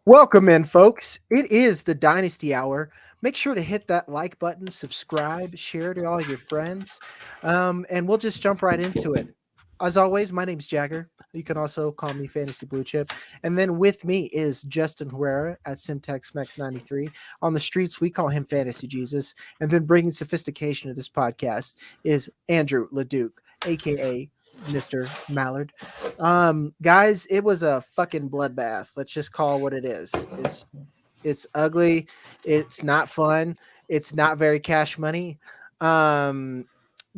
Welcome in, folks. It is the Dynasty Hour. Make sure to hit that like button, subscribe, share to all your friends, and we'll just jump right into it. As always, my name's Jagger. You can also call me Fantasy Blue Chip. And then with me is Justin Herrera at Syntax Max 93. On the streets, we call him Fantasy Jesus. And then bringing sophistication to this podcast is Andrew Leduc, aka Mr. Mallard. Guys, it was a fucking bloodbath. Let's just call it what it is. It's ugly. It's not fun. It's not very cash money. Um,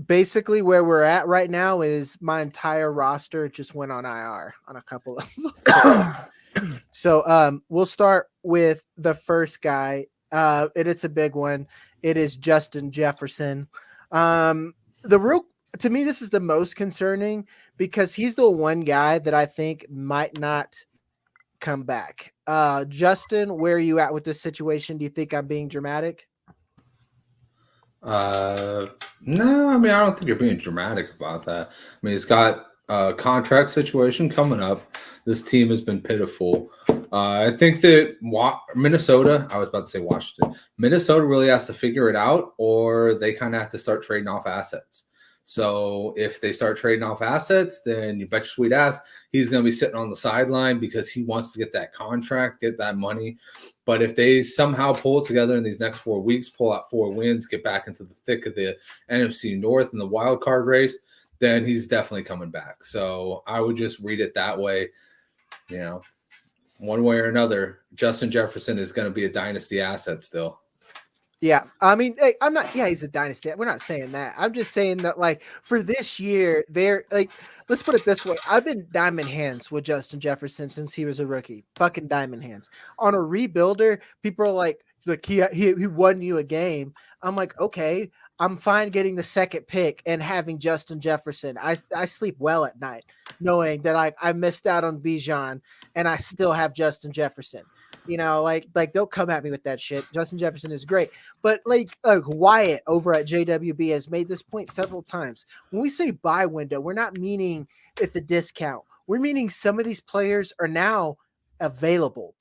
Basically, where we're at right now is my entire roster just went on IR on a couple of. So we'll start with the first guy. It's a big one. It is Justin Jefferson. The real to me, this is the most concerning because he's the one guy that I think might not come back. Justin, where are you at with this situation? Do you think I'm being dramatic? No, I mean, I don't think you're being dramatic about that. I mean, he's got a contract situation coming up. This team has been pitiful. I think that Minnesota, I was about to say Washington, Minnesota really has to figure it out, or they kind of have to start trading off assets. So if they start trading off assets, then you bet your sweet ass he's going to be sitting on the sideline because he wants to get that contract, get that money. But if they somehow pull it together in these next 4 weeks, pull out 4 wins, get back into the thick of the NFC North and the wild card race, then he's definitely coming back. So I would just read it that way. You know, one way or another, Justin Jefferson is going to be a dynasty asset still. Yeah, I mean, hey, I'm not. Yeah, he's a dynasty. We're not saying that. I'm just saying that, like, for this year, they're like, let's put it this way. I've been diamond hands with Justin Jefferson since he was a rookie. Fucking diamond hands. On a rebuilder, people are like he won you a game. I'm like, okay, I'm fine getting the second pick and having Justin Jefferson. I sleep well at night knowing that I missed out on Bijan and I still have Justin Jefferson. Like don't come at me with that shit. Justin Jefferson is great. But like Wyatt over at JWB has made this point several times. When we say buy window, we're not meaning it's a discount. We're meaning some of these players are now available.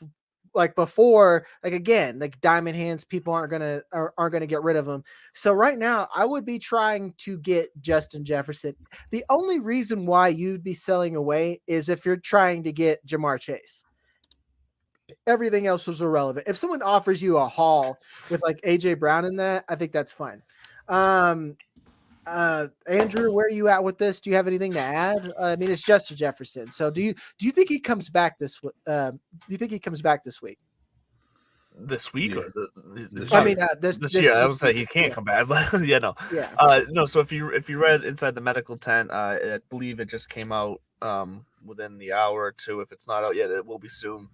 Like before, like again, like diamond hands, people aren't gonna get rid of them. So right now, I would be trying to get Justin Jefferson. The only reason why you'd be selling away is if you're trying to get Jamar Chase. Everything else was irrelevant. If someone offers you a haul with like AJ Brown in that, I think that's fine. Andrew, where are you at with this? Do you have anything to add? I mean, it's Justin Jefferson. So do you think he comes back this? Do you think he comes back this week? This week or this year? I mean, this year. I would say he can't come back, but no. No. So if you read Inside the Medical Tent, I believe it just came out within the hour or two. If it's not out yet, it will be soon.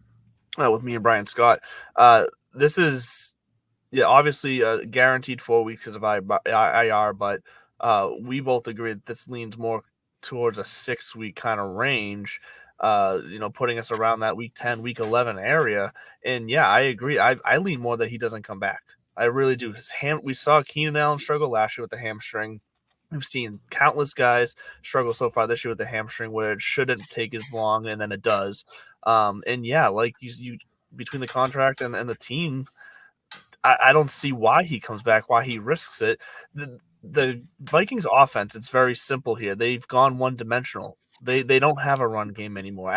With me and Brian Scott. This is obviously guaranteed 4 weeks because of IR, but we both agree that this leans more towards a 6 week kind of range. Putting us around that week 10, week 11 area. And yeah, I agree. I lean more that he doesn't come back. I really do. We saw Keenan Allen struggle last year with the hamstring. We've seen countless guys struggle so far this year with the hamstring where it shouldn't take as long, and then it does. And yeah, like you between the contract and the team, I don't see why he comes back, why he risks it. The Vikings offense, it's very simple here. They've gone one-dimensional. They don't have a run game anymore.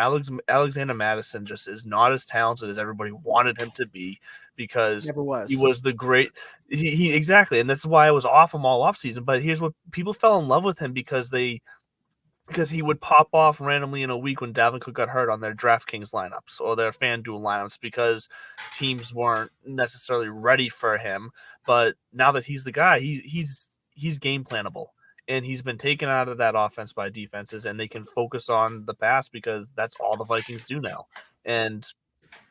Alexander Madison just is not as talented as everybody wanted him to be because he was the great he exactly, and this is why I was off him all offseason. But here's what people fell in love with him because he would pop off randomly in a week when Dalvin Cook got hurt on their DraftKings lineups or their FanDuel lineups because teams weren't necessarily ready for him. But now that he's the guy, he's game planable. And he's been taken out of that offense by defenses, and they can focus on the pass because that's all the Vikings do now. And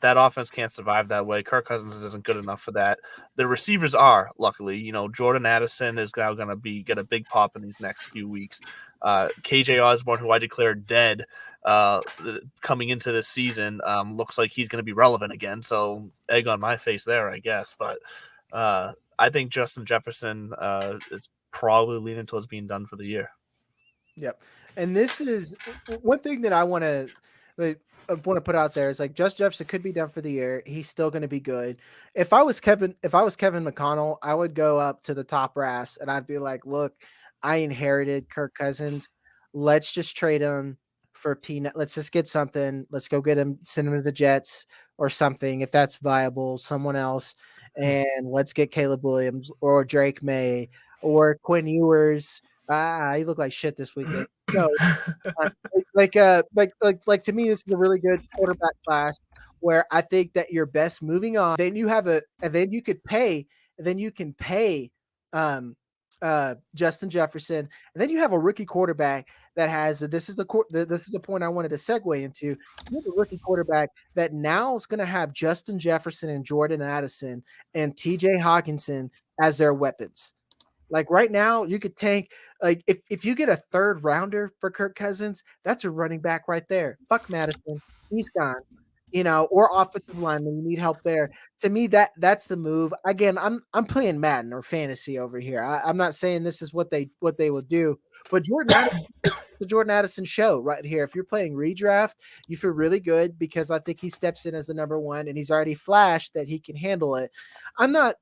that offense can't survive that way. Kirk Cousins isn't good enough for that. The receivers are, luckily. Jordan Addison is now going to get a big pop in these next few weeks. KJ Osborne, who I declared dead coming into this season, looks like he's going to be relevant again. So egg on my face there, I guess. But I think Justin Jefferson is probably leaning towards being done for the year. Yep. And this is one thing that I want to I want to put out there is like Justin Jefferson could be done for the year. He's still going to be good. If I was Kevin McConnell, I would go up to the top brass and I'd be like, look, I inherited Kirk Cousins. Let's just trade him for peanut. Let's just get something. Let's go get him, send him to the Jets or something if that's viable. Someone else, and let's get Caleb Williams or Drake May or Quinn Ewers. He looked like shit this weekend. No, like to me, this is a really good quarterback class where I think that your best moving on. Then you have and then you could pay, Justin Jefferson, and then you have a rookie quarterback that has. This is the point I wanted to segue into. You have a rookie quarterback that now is going to have Justin Jefferson and Jordan Addison and T.J. Hawkinson as their weapons. Like right now, you could tank. Like if you get a third rounder for Kirk Cousins, that's a running back right there. Fuck Madison, he's gone. Or offensive lineman, you need help there. To me, that's the move. Again, I'm playing Madden or fantasy over here. I'm not saying this is what they will do, but the Jordan Addison show right here. If you're playing redraft, you feel really good because I think he steps in as the number one and he's already flashed that he can handle it. I'm not,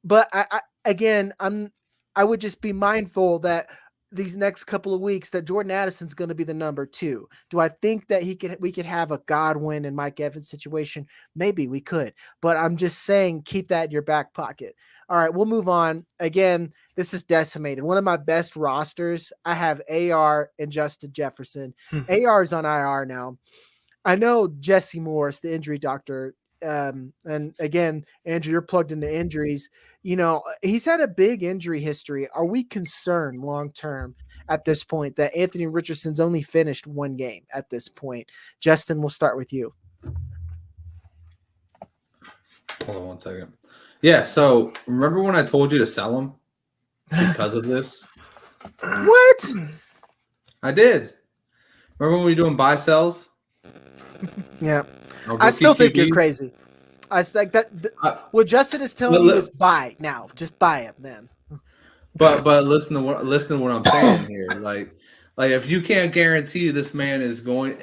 but I would just be mindful that these next couple of weeks that Jordan Addison's going to be the number two. Do I think that we could have a Godwin and Mike Evans situation? Maybe we could, but I'm just saying, keep that in your back pocket. All right, we'll move on. Again, this is decimated. One of my best rosters. I have AR and Justin Jefferson. AR is on IR now. I know Jesse Morris, the injury doctor, and again, Andrew, you're plugged into injuries. He's had a big injury history. Are we concerned long term at this point that Anthony Richardson's only finished one game at this point? Justin, we'll start with you. Hold on 1 second. Yeah, so remember when I told you to sell him because of this? What? I did. Remember when we were doing buy sells? Yeah. I still think you're crazy. I like that. What Justin is telling you is buy now. Just buy him then. But listen to what I'm saying here. Like if you can't guarantee this man is going,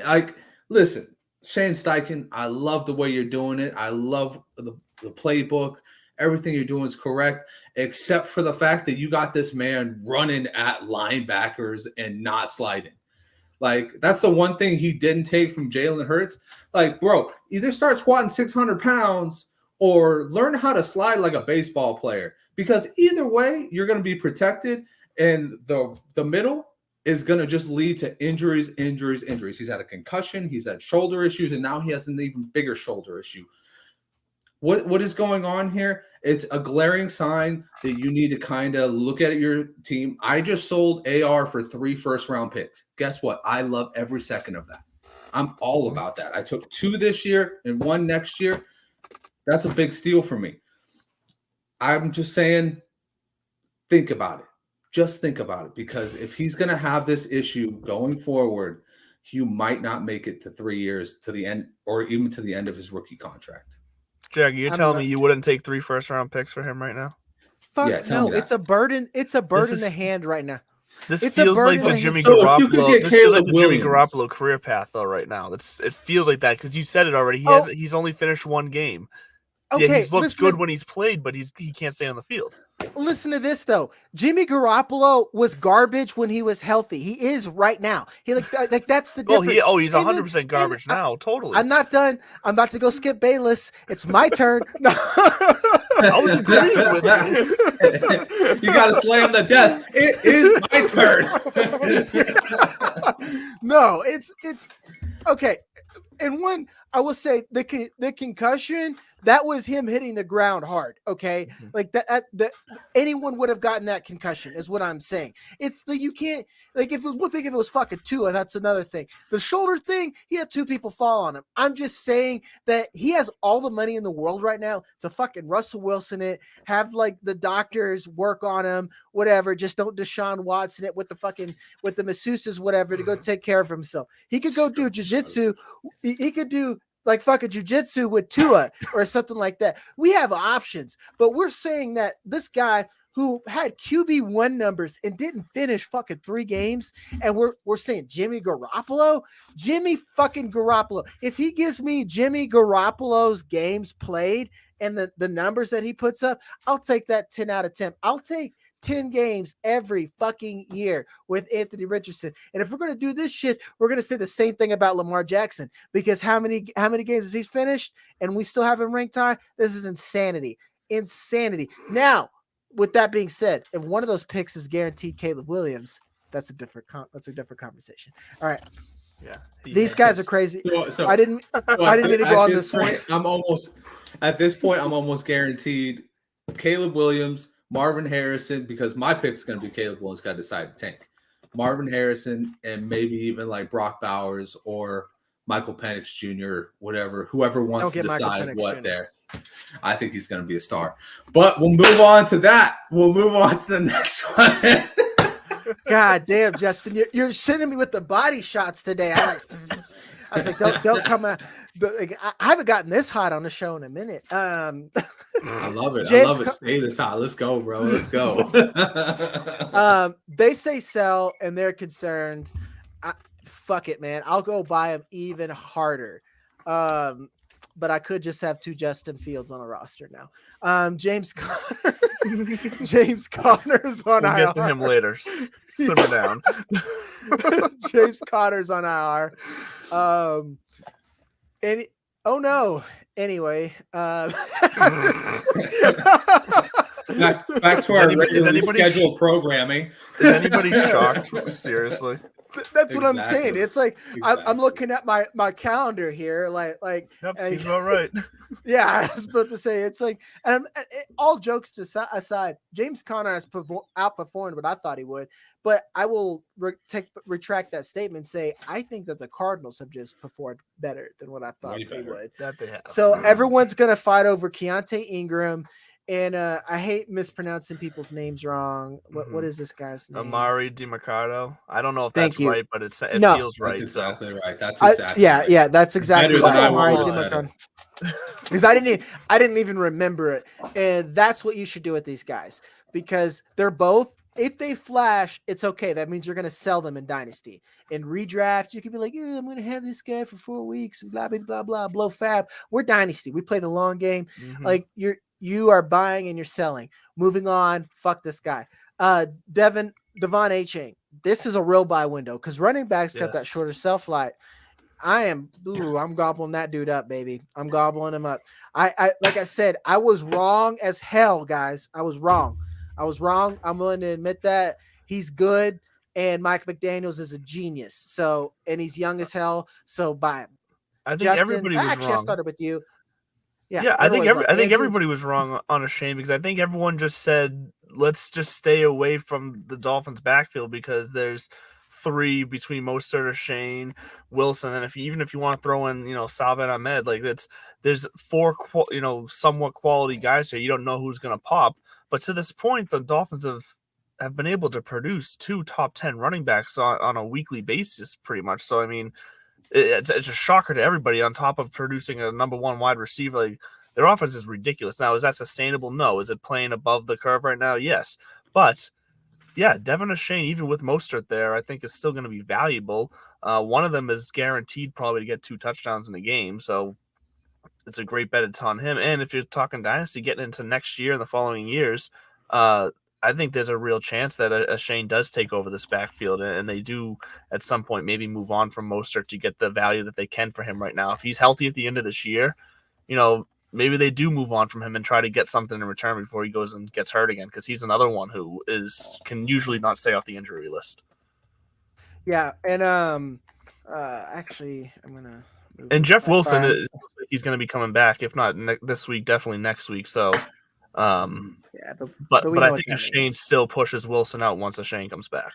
listen, Shane Steichen, I love the way you're doing it. I love the playbook. Everything you're doing is correct, except for the fact that you got this man running at linebackers and not sliding. Like, that's the one thing he didn't take from Jalen Hurts. Like, bro, either start squatting 600 pounds or learn how to slide like a baseball player. Because either way, you're going to be protected, and the middle is going to just lead to injuries. He's had a concussion, he's had shoulder issues, and now he has an even bigger shoulder issue. What is going on here? It's a glaring sign that you need to kind of look at your team. I just sold AR for 3 first-round picks. Guess what? I love every second of that. I'm all about that. I took 2 this year and 1 next year. That's a big steal for me. I'm just saying, think about it. Just think about it, because if he's going to have this issue going forward, you might not make it to 3 years to the end, or even to the end of his rookie contract. Jagger, you're telling me you wouldn't take 3 first-round picks for him right now? Fuck no, it's a burden. It's a bird in the hand right now. This feels like the Jimmy Garoppolo. This feels like the Jimmy Garoppolo career path, though. Right now, it feels like that because you said it already. He's only finished 1 game. Okay, yeah, he's looked good when he's played, but he can't stay on the field. Listen to this though. Jimmy Garoppolo was garbage when he was healthy. He is right now. He like that's the difference. He's 100% garbage now. Totally. I'm not done. I'm about to go skip Bayless. It's my turn. No. I was agreeing with you. You got to slam the desk. It is my turn. No, it's okay. And one, I will say the concussion, that was him hitting the ground hard. Okay. Mm-hmm. Like that anyone would have gotten that concussion is what I'm saying. It's like, you can't, like, if it was fucking Tua, that's another thing. The shoulder thing, he had 2 people fall on him. I'm just saying that he has all the money in the world right now to fucking Russell Wilson it, have like the doctors work on him, whatever. Just don't Deshaun Watson it with the masseuses, whatever, to go take care of himself. He could go do jiu-jitsu. He could do like fucking jiu-jitsu with Tua or something like that. We have options, but we're saying that this guy who had QB1 numbers and didn't finish fucking 3 games, and we're saying Jimmy Garoppolo? Jimmy fucking Garoppolo. If he gives me Jimmy Garoppolo's games played and the numbers that he puts up, I'll take that 10 out of 10. I'll take 10 games every fucking year with Anthony Richardson. And if we're going to do this shit, we're going to say the same thing about Lamar Jackson, because how many games has he finished and we still have him ranked high? This is insanity. Now, with that being said, if one of those picks is guaranteed Caleb Williams, that's a different conversation. All right. Yeah. These guys are crazy. So I didn't mean to go on this point. At this point, I'm almost guaranteed Caleb Williams, Marvin Harrison, because my pick's going to be Caleb Williams. Got to decide to tank Marvin Harrison, and maybe even like Brock Bowers or Michael Penix Jr. Whoever wants to decide what there. I think he's going to be a star. But we'll move on to that. We'll move on to the next one. God damn, Justin, you're sending me with the body shots today. I was like, don't come out. Like, I haven't gotten this hot on the show in a minute. I love it. I love it. Stay this hot. Let's go, bro. Let's go. They say sell, and they're concerned. Fuck it, man. I'll go buy them even harder. But I could just have 2 Justin Fields on a roster now. James Conner. James Conner's on IR. We'll get to him later. Simmer down. James Conner's on IR. Oh no. Anyway. Back to our regularly scheduled programming. Is anybody shocked? Seriously. That's what I'm saying. It's like I'm looking at my calendar here, like yep, seems about right. Yeah, I was about to say it's like, and all jokes aside, James Conner has outperformed what I thought he would, but I will retract that statement and say I think that the Cardinals have just performed better than what I thought they would. That they have. So everyone's gonna fight over Keontae Ingram. And I hate mispronouncing people's names wrong. What is this guy's name? Amari DiMercado. I don't know if that's right, but it no, feels right. That's exactly right. That's exactly right. Yeah, that's exactly right. Amari DiMercado. Because I didn't even remember it. And that's what you should do with these guys, because they're both, if they flash, it's okay. That means you're going to sell them in Dynasty. In redraft, you can be like, I'm going to have this guy for 4 weeks and blah, blah, blah, blah, blow fab. We're Dynasty. We play the long game. Like you are buying and you're selling. Moving on. Fuck this guy. Devon Achane. This is a real buy window because running backs got that shorter shelf life. I'm gobbling that dude up, baby. I'm gobbling him up. I like I said, I was wrong as hell, guys. I was wrong. I'm willing to admit that. He's good, and Mike McDaniels is a genius. So, and he's young as hell. So buy him. I think Justin, everybody was actually, wrong. I started with you. Yeah, I think everybody was wrong on Achane, because I think everyone just said, let's just stay away from the Dolphins' backfield because there's 3 between Mostert, Achane, Wilson, and even if you want to throw in, Salvin Ahmed, like there's 4 somewhat quality guys here. You don't know who's going to pop, but to this point, the Dolphins have been able to produce 2 top 10 running backs on a weekly basis, pretty much. So I mean, it's a shocker to everybody. On top of producing a number 1 wide receiver, like their offense is ridiculous. Now, is that sustainable? No. Is it playing above the curve right now? Yes. But yeah, Devon Achane, even with Mostert there, I think is still going to be valuable. One of them is guaranteed probably to get 2 touchdowns in a game. So it's a great bet. It's on him. And if you're talking Dynasty getting into next year and the following years, I think there's a real chance that Achane does take over this backfield, and they do at some point maybe move on from Mostert to get the value that they can for him right now. If he's healthy at the end of this year, maybe they do move on from him and try to get something in return before he goes and gets hurt again, because he's another one who can usually not stay off the injury list. Yeah, and actually, I'm gonna. And Jeff Wilson, he's going to be coming back, if not this week, definitely next week. So. But I think Achane still pushes Wilson out once Achane comes back.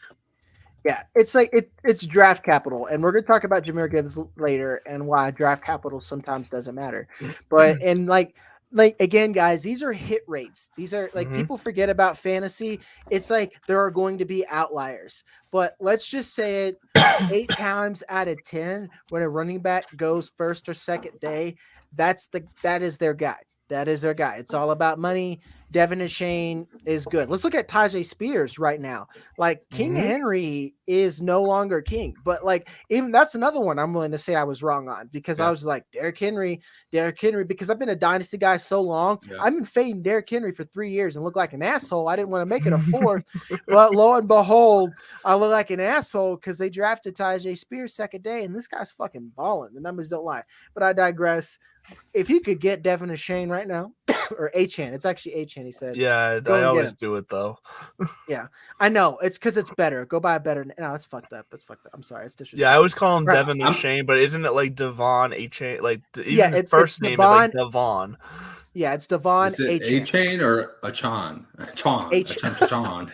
Yeah, it's like it's draft capital, and we're going to talk about Jahmyr Gibbs later and why draft capital sometimes doesn't matter. But and like again, guys, these are hit rates. These are like people forget about fantasy. It's like there are going to be outliers, but let's just say it 8 times out of 10 when a running back goes first or second day, that is their guy. That is their guy. It's all about money. Devin Achane is good. Let's look at Tajay Spears right now. Like King Henry is no longer king, but like even that's another one I'm willing to say I was wrong on because I was like Derrick Henry, because I've been a dynasty guy so long. I've been fading Derrick Henry for 3 years and look like an asshole. I didn't want to make it a fourth, but lo and behold, I look like an asshole because they drafted Tajay Spears second day, and this guy's fucking balling. The numbers don't lie, but I digress. If you could get Devin Achane right now, or Achane, it's actually Achane, he said. Yeah, I always do it though. Yeah, I know. It's because it's better. Go buy a better. No, that's fucked up. That's fucked up. I'm sorry. It's disrespectful. Yeah, I always call him Devin Achane, but isn't it like Devon Achane? Like even his first name is like Devon. Yeah, it's Devon Achane or Achane. Achane.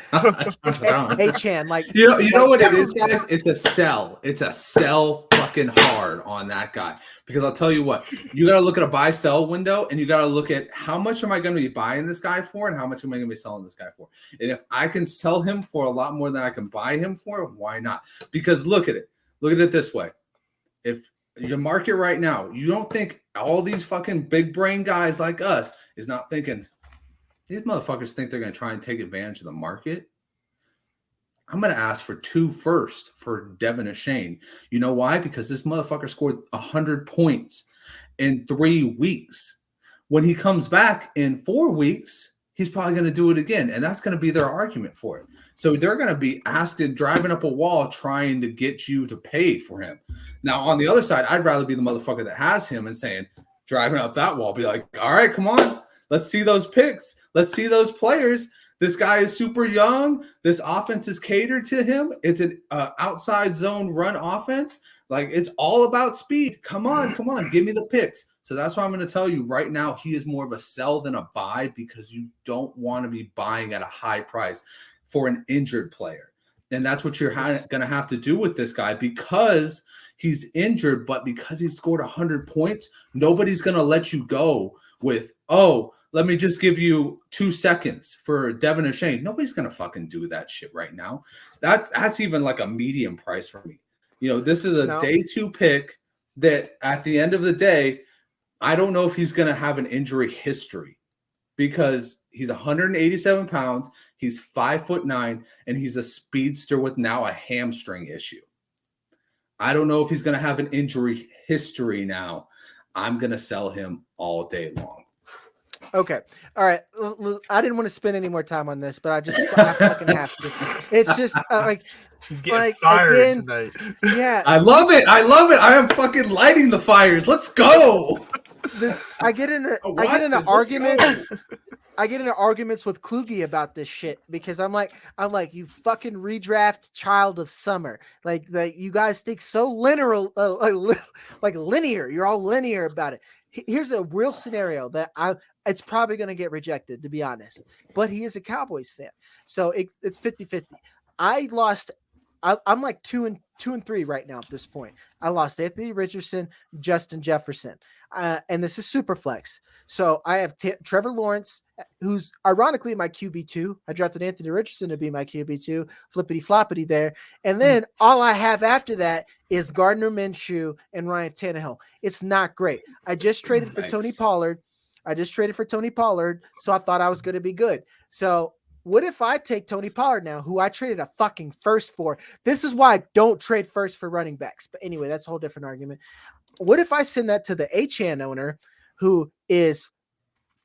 Achane. Like you know what it is, guys? It's a sell. It's a sell fucking hard on that guy. Because I'll tell you what, you gotta look at a buy sell window and you gotta look at how much am I gonna be buying this guy for and how much am I gonna be selling this guy for. And if I can sell him for a lot more than I can buy him for, why not? Because look at it. Look at it this way. If the market right now, you don't think all these fucking big brain guys like us is not thinking these motherfuckers think they're going to try and take advantage of the market? I'm going to ask for 2 first for Devin Achane. You know why? Because this motherfucker scored 100 points in 3 weeks. When he comes back in 4 weeks, he's probably going to do it again. And that's going to be their argument for it. So they're going to be asking, driving up a wall, trying to get you to pay for him. Now, on the other side, I'd rather be the motherfucker that has him and saying, driving up that wall, be like, all right, come on. Let's see those picks. Let's see those players. This guy is super young. This offense is catered to him. It's an outside zone run offense. Like, it's all about speed. Come on. Give me the picks. So that's why I'm going to tell you right now, he is more of a sell than a buy because you don't want to be buying at a high price for an injured player. And that's what you're going to have to do with this guy because he's injured, but because he scored 100 points, nobody's going to let you go with, oh, let me just give you 2 seconds for Devin Achane. Nobody's going to fucking do that shit right now. That's even like a medium price for me. You know, this is a day 2 pick that at the end of the day, I don't know if he's going to have an injury history because he's 187 pounds, he's 5'9", and he's a speedster with now a hamstring issue. I don't know if he's going to have an injury history now. I'm going to sell him all day long. Okay. All right. I didn't want to spend any more time on this, but I fucking have to. It's just like he's getting fired again, tonight. Yeah. I love it. I am fucking lighting the fires. Let's go. I get into arguments. I get into arguments with Kluge about this shit because I'm like, you fucking redraft child of summer. Like you guys think so linear, like linear. You're all linear about it. Here's a real scenario that it's probably going to get rejected, to be honest. But he is a Cowboys fan, so it's 50-50. I'm like 2-3 right now at this point. I lost Anthony Richardson, Justin Jefferson, and this is super flex. So I have Trevor Lawrence, who's ironically my QB2. I drafted Anthony Richardson to be my QB2, flippity floppity there. And then all I have after that is Gardner Minshew and Ryan Tannehill. It's not great. I just traded for Tony Pollard. So I thought I was going to be good. So what if I take Tony Pollard now, who I traded a fucking first for? This is why I don't trade first for running backs. But anyway, that's a whole different argument. What if I send that to the Achane owner, who is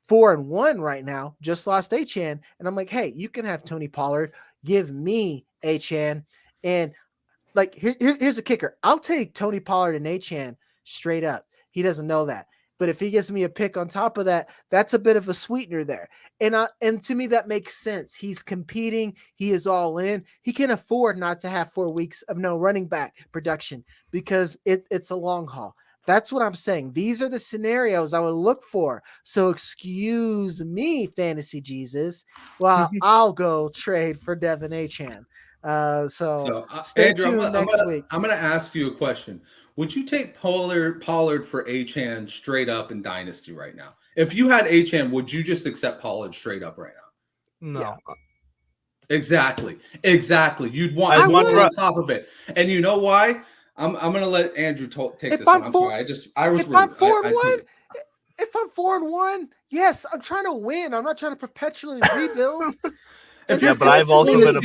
4-1 right now, just lost Achane, and I'm like, hey, you can have Tony Pollard. Give me Achane. And like, here's the kicker. I'll take Tony Pollard and Achane straight up. He doesn't know that. But if he gives me a pick on top of that, that's a bit of a sweetener there. And to me, that makes sense. He's competing. He is all in. He can afford not to have 4 weeks of no running back production because it's a long haul. That's what I'm saying. These are the scenarios I would look for. So excuse me, Fantasy Jesus, while I'll go trade for Devin Achane. So stay Andrew, tuned next week. I'm going to ask you a question. Would you take Pollard for Achane straight up in Dynasty right now? If you had Achane, would you just accept Pollard straight up right now? No. Yeah. Exactly. You'd want on top of it. And you know why? I'm going to let Andrew take this one. I'm sorry. I was rude. I'm 4-1, If I'm 4-1, yes, I'm trying to win. I'm not trying to perpetually rebuild. But I've also been a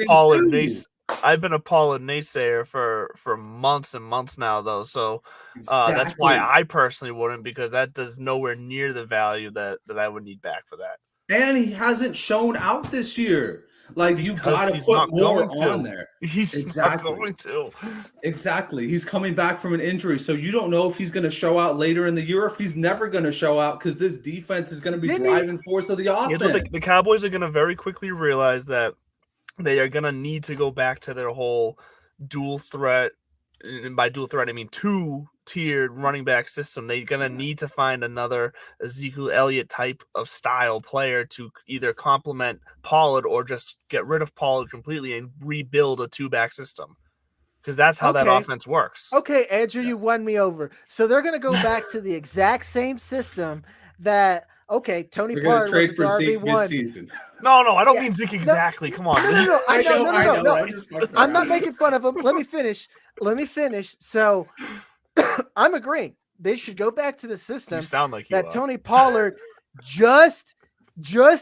Paul and naysayer for months and months now, though. So that's why I personally wouldn't, because that does nowhere near the value that I would need back for that. And he hasn't shown out this year. Like, you got to put more on there. He's not going to. Exactly. He's coming back from an injury, so you don't know if he's going to show out later in the year, or if he's never going to show out, because this defense is going to be driving force of the offense. You know, the Cowboys are going to very quickly realize that they are going to need to go back to their whole dual threat. And by dual threat, I mean two-tiered running back system. They're going to need to find another Ezekiel Elliott type of style player to either complement Pollard or just get rid of Pollard completely and rebuild a two-back system, because that's how that offense works. Okay, Andrew, you won me over. So they're going to go back to the exact same system that – okay, Tony Pollard was the RB1. No, I don't mean Zeke exactly. Come on. No. I know. I'm not making fun of him. Let me finish. So I'm agreeing. They should go back to the system that Tony Pollard just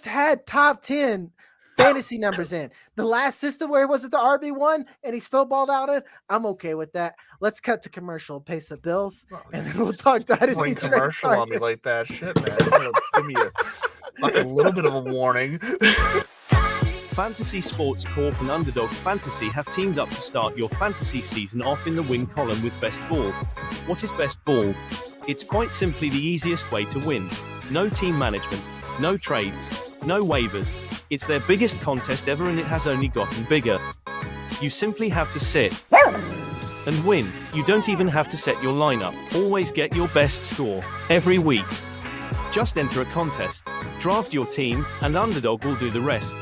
had top 10 fantasy numbers in. The last system where he was at the RB1 and he still balled out it, I'm okay with that. Let's cut to commercial, pay some bills, and then we'll talk Dynasty commercial on me like that. Shit, man. Give me a little bit of a warning. Fantasy Sports Corp and Underdog Fantasy have teamed up to start your fantasy season off in the win column with Best Ball. What is Best Ball? It's quite simply the easiest way to win. No team management, no trades, no waivers. It's their biggest contest ever, and it has only gotten bigger. You simply have to sit and win. You don't even have to set your lineup. Always get your best score every week. Just enter a contest, draft your team, and Underdog will do the rest.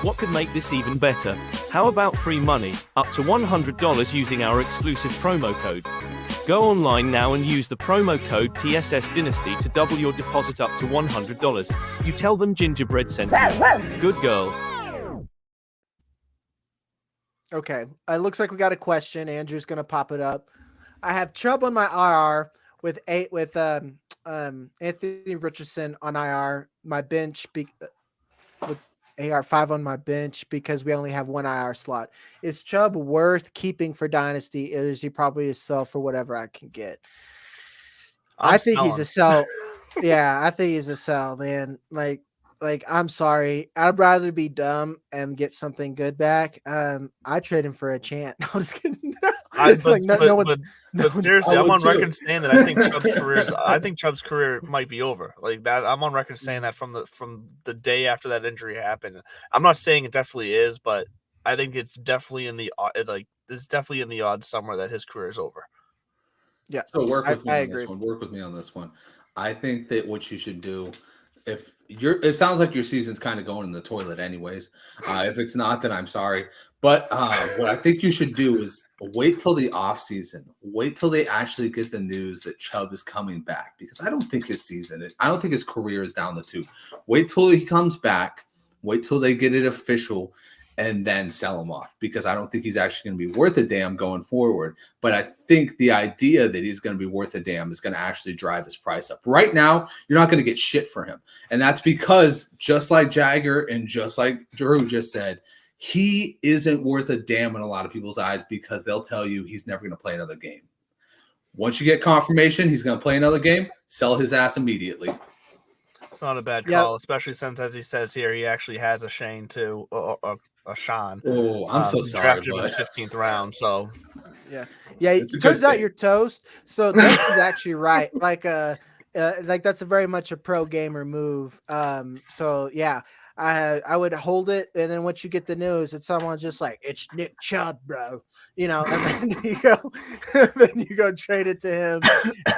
What could make this even better? How about free money, up to $100 using our exclusive promo code? Go online now and use the promo code TSSDYNASTY to double your deposit up to $100. You tell them Gingerbread sent you. Good girl. Okay, it looks like we got a question. Andrew's going to pop it up. I have Chubb on my IR with Anthony Richardson on IR. My bench with AR5 on my bench because we only have one IR slot. Is Chubb worth keeping for Dynasty? Or is he probably a sell for whatever I can get? I think he's a sell. Yeah, I think he's a sell, man. Like I'm sorry. I'd rather be dumb and get something good back. I trade him for a chant. I'm just kidding. But seriously, I'm on record saying that I think Chubb's career might be over. Like that, I'm on record saying that from the day after that injury happened. I'm not saying it definitely is, but I think it's definitely in the odds somewhere that his career is over. Yeah. So work with me on this one. Work with me on this one. I think that what you should do, it sounds like your season's kind of going in the toilet anyways. If it's not, then I'm sorry. But what I think you should do is wait till the off season. Wait till they actually get the news that Chubb is coming back, because I don't think his career is down the tube. Wait till he comes back. Wait till they get it official, and then sell him off, because I don't think he's actually going to be worth a damn going forward. But I think the idea that he's going to be worth a damn is going to actually drive his price up. Right now, you're not going to get shit for him. And that's because, just like Jagger and just like Drew just said, he isn't worth a damn in a lot of people's eyes, because they'll tell you he's never going to play another game. Once you get confirmation he's going to play another game, sell his ass immediately. It's not a bad call, especially since, as he says here, he actually has Achane too. Achane. Oh, I'm so sorry. Drafted him in the 15th round. So yeah. It turns out you're toast. So that's actually right. Like that's a very much a pro gamer move. So yeah, I would hold it, and then once you get the news, it's someone just like, it's Nick Chubb, bro. And then you go trade it to him,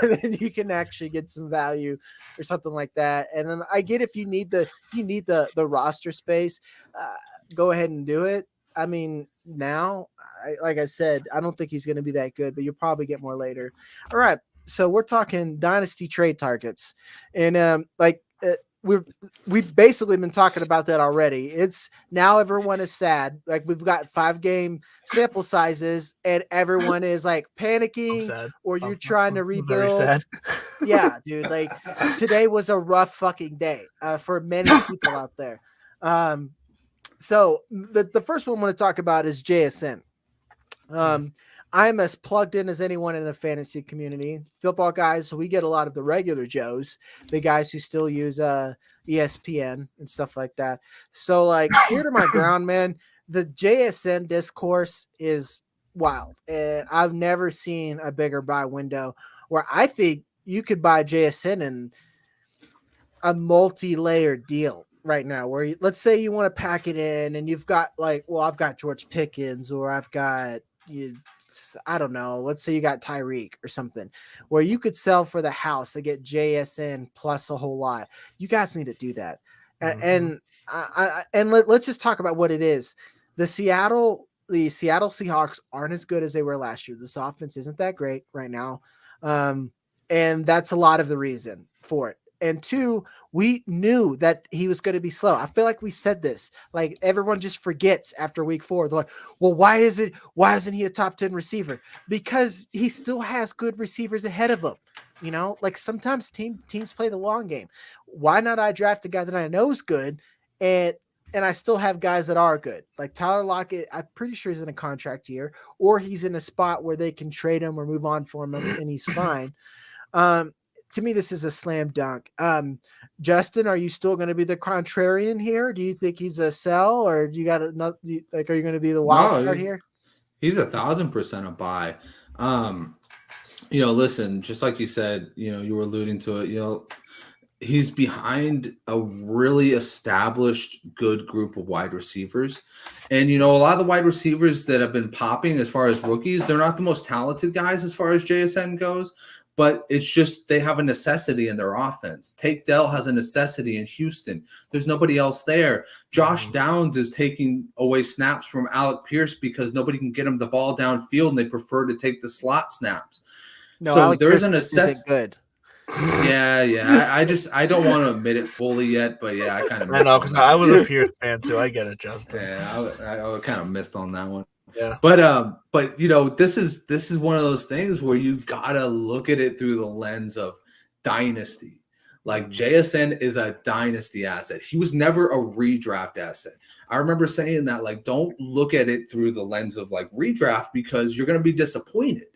and then you can actually get some value or something like that. And then I get if you need the roster space, go ahead and do it. I mean, now, like I said, I don't think he's going to be that good, but you'll probably get more later. All right, so we're talking Dynasty trade targets, and we've basically been talking about that already. It's now everyone is sad. Like we've got 5-game sample sizes, and everyone is like panicking, or you're trying to rebuild. Very sad. Yeah, dude. Like today was a rough fucking day for many people out there. So the first one I want to talk about is JSN. I'm as plugged in as anyone in the fantasy community. Football guys, so we get a lot of the regular Joes, the guys who still use ESPN and stuff like that. So like here to my ground, man, the JSN discourse is wild. And I've never seen a bigger buy window where I think you could buy JSN in a multi-layered deal right now where let's say you want to pack it in and you've got like, well, I've got George Pickens or I've got I don't know, let's say you got Tyreek or something where you could sell for the house and get JSN plus a whole lot. You guys need to do that. And let's just talk about what it is. The Seattle Seahawks aren't as good as they were last year. This offense isn't that great right now. And that's a lot of the reason for it. And 2, we knew that he was going to be slow. I feel like we said this, like everyone just forgets after week 4. They're like, well, why isn't he a top 10 receiver? Because he still has good receivers ahead of him. You know, like sometimes teams play the long game. Why not I draft a guy that I know is good and I still have guys that are good. Like Tyler Lockett, I'm pretty sure he's in a contract year or he's in a spot where they can trade him or move on for him and he's fine. To me, this is a slam dunk. Justin, are you still going to be the contrarian here? Do you think he's a sell, or do you got are you going to be the wild card here? He's 1,000% a buy. Listen, just like you said, you were alluding to it. He's behind a really established good group of wide receivers, and a lot of the wide receivers that have been popping as far as rookies, they're not the most talented guys as far as JSN goes. But it's just they have a necessity in their offense. Tank Dell has a necessity in Houston. There's nobody else there. Josh Downs is taking away snaps from Alec Pierce because nobody can get him the ball downfield, and they prefer to take the slot snaps. No, so Alec there's Pierce a necessity. Good. Yeah. I don't want to admit it fully yet, but yeah, I kind of. I know because I was a Pierce fan too. I get it, Justin. Yeah, I kind of missed on that one. Yeah. But this is one of those things where you gotta look at it through the lens of dynasty. Like JSN is a dynasty asset. He was never a redraft asset. I remember saying that, like, don't look at it through the lens of like redraft because you're gonna be disappointed.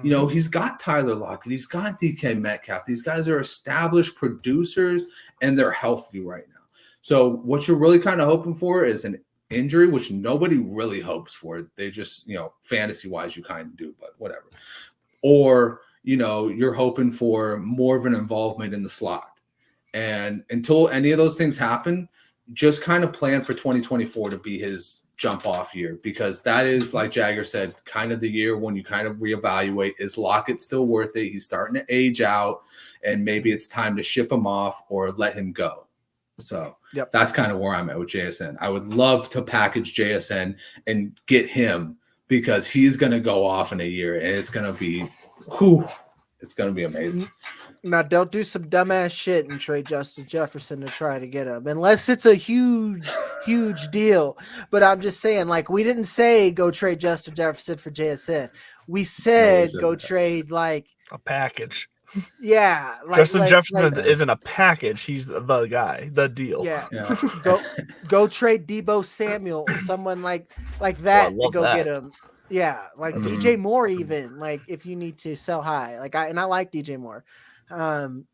He's got Tyler Lockett, he's got DK Metcalf. These guys are established producers and they're healthy right now. So what you're really kind of hoping for is an injury, which nobody really hopes for. They just, fantasy wise, you kind of do, but whatever. Or, you're hoping for more of an involvement in the slot. And until any of those things happen, just kind of plan for 2024 to be his jump off year, because that is, like Jagger said, kind of the year when you kind of reevaluate, is Lockett still worth it? He's starting to age out and maybe it's time to ship him off or let him go. So That's kind of where I'm at with JSN. I would love to package JSN and get him because he's going to go off in a year and it's going to be, it's going to be amazing. Now, don't do some dumbass shit and trade Justin Jefferson to try to get him, unless it's a huge deal. But I'm just saying, like, we didn't say go trade Justin Jefferson for JSN. We said go trade like a package. Yeah, Justin Jefferson isn't a package. He's the guy, the deal. Yeah. Go trade Deebo Samuel, someone like that to go get him. Yeah, like DJ Moore, even like if you need to sell high. I like DJ Moore.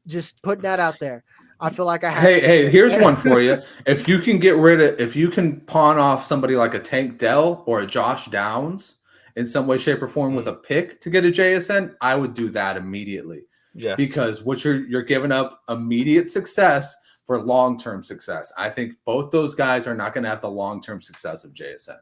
Just putting that out there. I feel like I have. Hey, here's one for you. If you can pawn off somebody like a Tank Dell or a Josh Downs in some way, shape, or form with a pick to get a JSN, I would do that immediately. Yes. Because what you're giving up immediate success for long-term success. I think both those guys are not going to have the long-term success of JSN.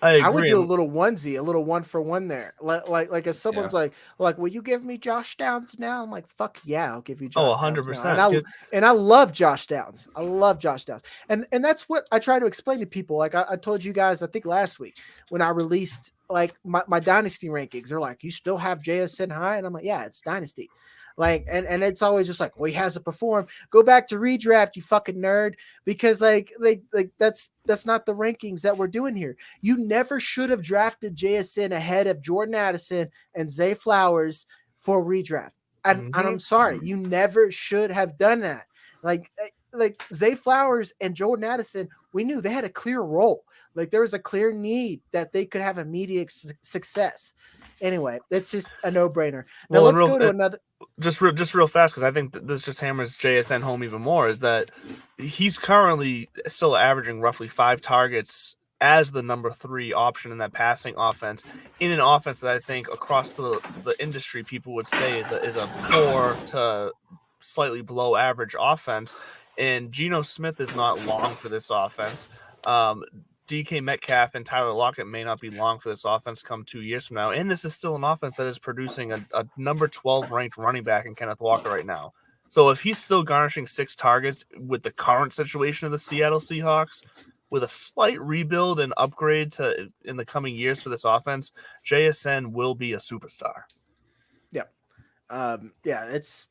I would do a little onesie, a little 1-for-1 there. Like if someone's like, will you give me Josh Downs now? I'm like, fuck yeah, I'll give you Josh Downs. 100%. And I love Josh Downs. I love Josh Downs. And that's what I try to explain to people. Like I told you guys, I think last week when I released like my Dynasty rankings, they're like, you still have JSN high? And I'm like, yeah, it's Dynasty. Like, and it's always just like, well, he hasn't performed. Go back to redraft, you fucking nerd, because like that's not the rankings that we're doing here. You never should have drafted JSN ahead of Jordan Addison and Zay Flowers for redraft. And I'm sorry, you never should have done that. Like Zay Flowers and Jordan Addison, we knew they had a clear role. Like there was a clear need that they could have immediate success. Anyway, it's just a no-brainer. Now let's go to another. Just real fast, because I think this just hammers JSN home even more, is that he's currently still averaging roughly 5 targets as the number 3 option in that passing offense, in an offense that I think across the industry people would say is a poor to slightly below average offense. And Geno Smith is not long for this offense. DK Metcalf and Tyler Lockett may not be long for this offense come 2 years from now. And this is still an offense that is producing a number 12 ranked running back in Kenneth Walker right now. So if he's still garnishing 6 targets with the current situation of the Seattle Seahawks, with a slight rebuild and upgrade to in the coming years for this offense, JSN will be a superstar. Yeah. It's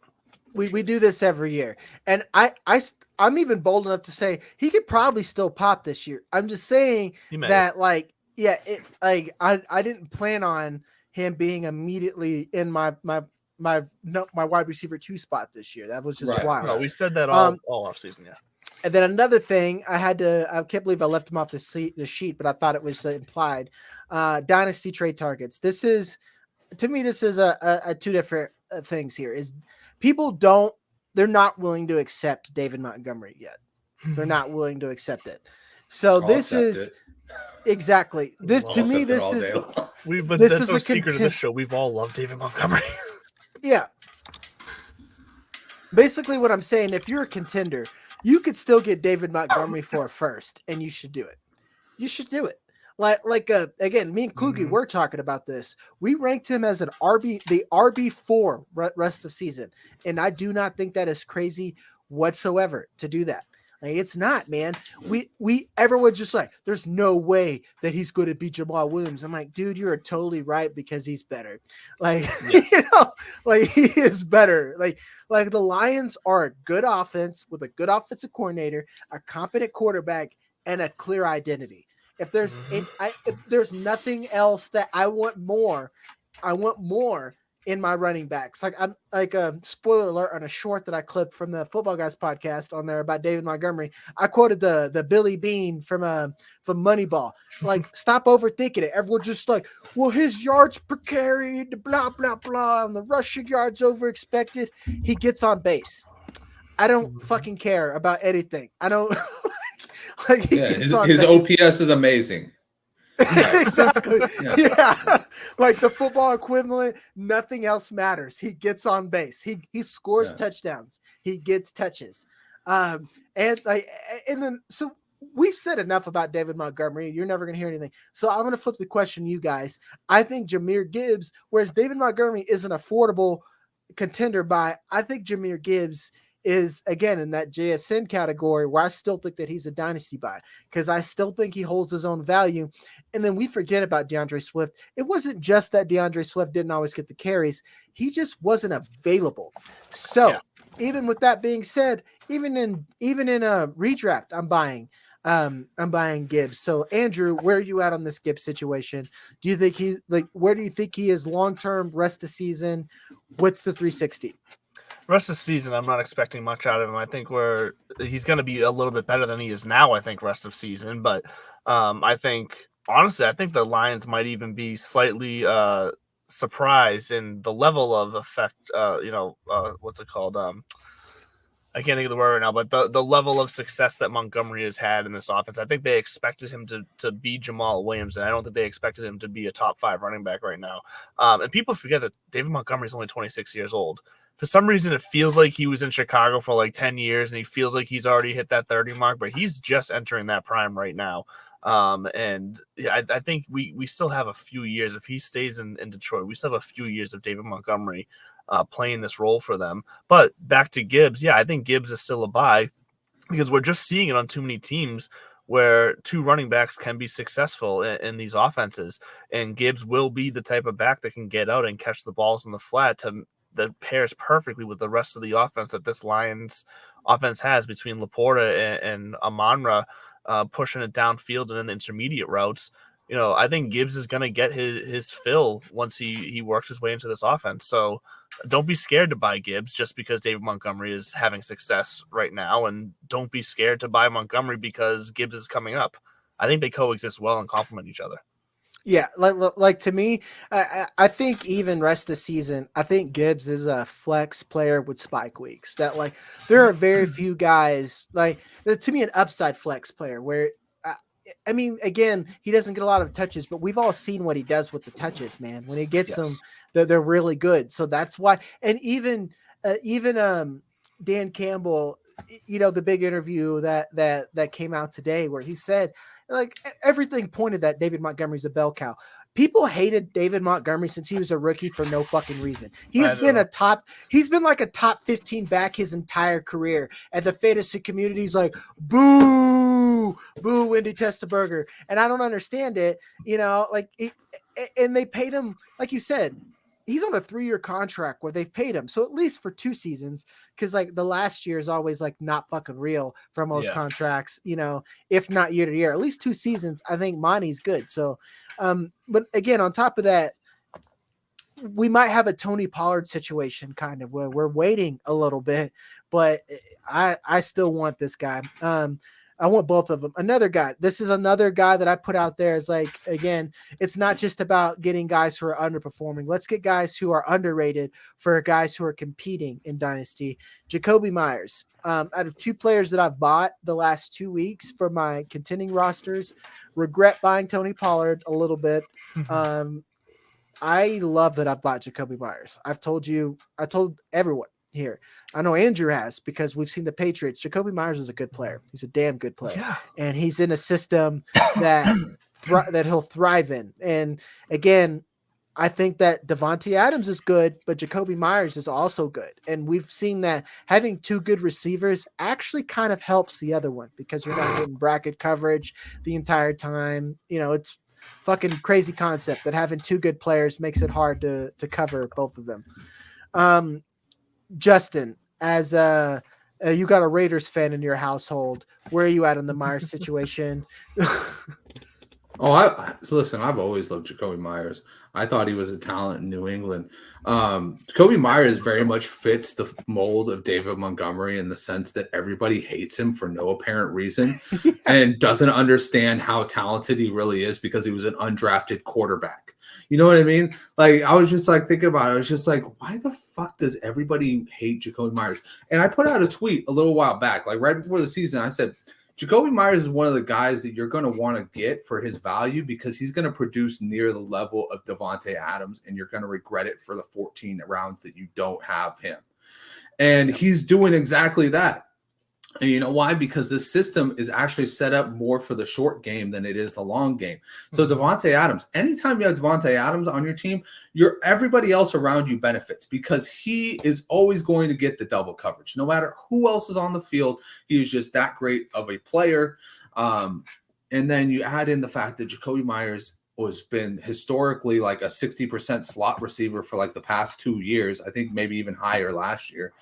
we do this every year. And I'm even bold enough to say he could probably still pop this year. I'm just saying that I didn't plan on him being immediately in my wide receiver 2 spot this year. That was just wild. No, we said that all off season, yeah. And then another thing, I can't believe I left him off the sheet, but I thought it was implied. Dynasty trade targets. This is a 2 different things here. Is people they're not willing to accept David Montgomery yet. They're not willing to accept it. So this is exactly this to me. This is that's no secret of this show. We've all loved David Montgomery. Yeah. Basically, what I'm saying, if you're a contender, you could still get David Montgomery for a first, and you should do it. You should do it. Again, me and Kluge, we're talking about this. We ranked him as the RB4 rest of season, and I do not think that is crazy whatsoever to do that. Like, it's not, man. Everyone's just like, there's no way that he's going to beat Jamal Williams. I'm like, dude, you're totally right, because he's better. Like, yes. He is better. Like the Lions are a good offense with a good offensive coordinator, a competent quarterback, and a clear identity. If there's if there's nothing else that I want more in my running backs. Like, I'm like a spoiler alert on a short that I clipped from the Football Guys podcast on there about David Montgomery. I quoted the Billy Bean from Moneyball. Like, stop overthinking it. Everyone's just like, well, his yards per carry, blah blah blah, and the rushing yards over expected. He gets on base. I don't fucking care about anything. I don't his OPS is amazing. Exactly. Yeah. Like the football equivalent, nothing else matters. He gets on base. He scores touchdowns. He gets touches. So we've said enough about David Montgomery. You're never going to hear anything. So I'm going to flip the question to you guys. I think Jahmyr Gibbs, whereas David Montgomery is an affordable contender I think Jahmyr Gibbs is, again, in that JSN category, where I still think that he's a dynasty buy, because I still think he holds his own value. And then we forget about DeAndre Swift. It wasn't just that DeAndre Swift didn't always get the carries. He just wasn't available. So even with that being said, even in a redraft, I'm buying Gibbs. So Andrew, where are you at on this Gibbs situation? Do you think where do you think he is long-term, rest of the season? What's the 360? Rest of the season, I'm not expecting much out of him. I think he's going to be a little bit better than he is now, I think, rest of season. But I think the Lions might even be slightly surprised in the level of effect, what's it called? I can't think of the word right now, but the level of success that Montgomery has had in this offense. I think they expected him to be Jamal Williams, and I don't think they expected him to be a top 5 running back right now. And people forget that David Montgomery is only 26 years old. For some reason, it feels like he was in Chicago for like 10 years, and he feels like he's already hit that 30 mark, but he's just entering that prime right now. And I think we still have a few years. If he stays in Detroit, we still have a few years of David Montgomery playing this role for them. But back to Gibbs, I think Gibbs is still a buy, because we're just seeing it on too many teams where 2 running backs can be successful in these offenses. And Gibbs will be the type of back that can get out and catch the balls in the flat to that pairs perfectly with the rest of the offense that this Lions offense has between Laporta and Amon-Ra, pushing it downfield and in the intermediate routes. I think Gibbs is going to get his fill once he works his way into this offense. So don't be scared to buy Gibbs just because David Montgomery is having success right now, and don't be scared to buy Montgomery because Gibbs is coming up. I think they coexist well and complement each other. Yeah, like to me, I think even rest of season, I think Gibbs is a flex player with spike weeks. That like there are very few guys like to me an upside flex player where. I mean, again, he doesn't get a lot of touches, but we've all seen what he does with the touches, man. When he gets them, they're really good. So that's why. And even Dan Campbell, the big interview that came out today where he said like everything pointed that David Montgomery's a bell cow. People hated David Montgomery since he was a rookie for no fucking reason. He's been like a top 15 back his entire career. And the fantasy community's like, boo, Wendy Testaberger. And I don't understand it, and they paid him, like you said, he's on a 3-year contract where they've paid him. So at least for 2 seasons, because like the last year is always like not fucking real for most contracts, if not year to year, at least 2 seasons. I think Monty's good. So, but again, on top of that, we might have a Tony Pollard situation kind of where we're waiting a little bit, but I still want this guy. I want both of them. This is another guy that I put out there as like, again, it's not just about getting guys who are underperforming. Let's get guys who are underrated for guys who are competing in Dynasty. Jakobi Meyers. Out of 2 players that I've bought the last 2 weeks for my contending rosters, regret buying Tony Pollard a little bit. I love that I've bought Jakobi Meyers. I told everyone here. I know Andrew has because we've seen the Patriots. Jakobi Meyers is a good player. He's a damn good player. Yeah. And he's in a system that that he'll thrive in. And again, I think that Davante Adams is good, but Jakobi Meyers is also good. And we've seen that having 2 good receivers actually kind of helps the other one because you're not getting bracket coverage the entire time. It's fucking crazy concept that having 2 good players makes it hard to cover both of them. Justin, as you got a Raiders fan in your household, where are you at on the Myers situation? Listen, I've always loved Jakobi Meyers. I thought he was a talent in New England. Jakobi Meyers very much fits the mold of David Montgomery in the sense that everybody hates him for no apparent reason and doesn't understand how talented he really is because he was an undrafted quarterback. You know what I mean? Like, I was just like thinking about it. I was just like, why the fuck does everybody hate Jakobi Meyers? And I put out a tweet a little while back, like right before the season. I said, Jakobi Meyers is one of the guys that you're going to want to get for his value because he's going to produce near the level of Davante Adams, and you're going to regret it for the 14 rounds that you don't have him. And he's doing exactly that. And you know why? Because this system is actually set up more for the short game than it is the long game. So Davante Adams, anytime you have Davante Adams on your team, everybody else around you benefits because he is always going to get the double coverage. No matter who else is on the field, he is just that great of a player. And then you add in the fact that Jakobi Meyers has been historically like a 60% slot receiver for like the past 2 years. I think maybe even higher last year.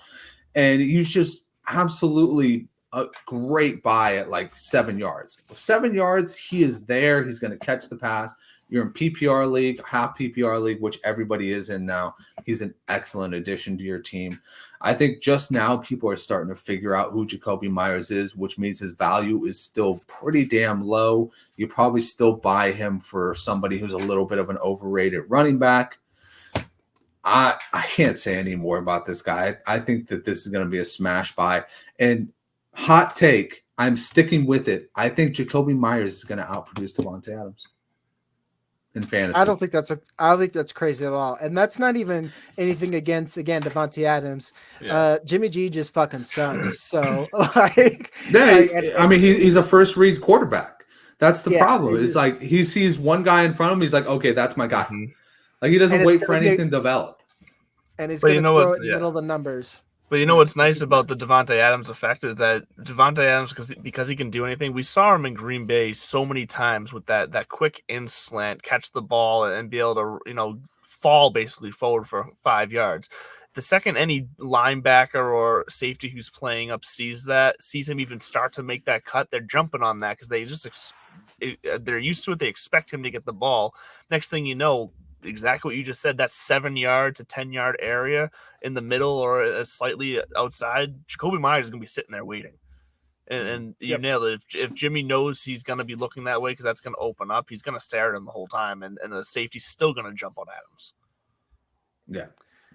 And he's just absolutely a great buy at like 7 yards. 7 yards, he is there. He's going to catch the pass. You're in PPR league, half PPR league, which everybody is in now. He's an excellent addition to your team. I think just now people are starting to figure out who Jakobi Meyers is, which means his value is still pretty damn low. You probably still buy him for somebody who's a little bit of an overrated running back. I can't say any more about this guy. I think that this is going to be a smash buy. And hot take, I'm sticking with it. I think Jakobi Meyers is going to outproduce Davante Adams in fantasy. I don't think that's crazy at all. And that's not even anything against, again, Davante Adams. Yeah. Jimmy G just fucking sucks. So he's a first read quarterback. That's the problem. It's like he sees one guy in front of him. He's like, okay, that's my guy. Mm-hmm. Like he doesn't wait for anything to develop. And he's going to throw it in the middle of the numbers. But you know what's nice about the Davante Adams effect is that Davante Adams, because he can do anything, we saw him in Green Bay so many times with that quick in slant, catch the ball and be able to fall basically forward for 5 yards. the second any linebacker or safety who's playing up sees him even start to make that cut, they're jumping on that because they just they're used to it. They expect him to get the ball. Next thing you know, exactly what you just said, that 7-yard to 10-yard area in the middle or slightly outside, Jacoby Myers is going to be sitting there waiting. And you nailed it. If Jimmy knows he's going to be looking that way because that's going to open up, he's going to stare at him the whole time, and the safety's still going to jump on Adams. Yeah,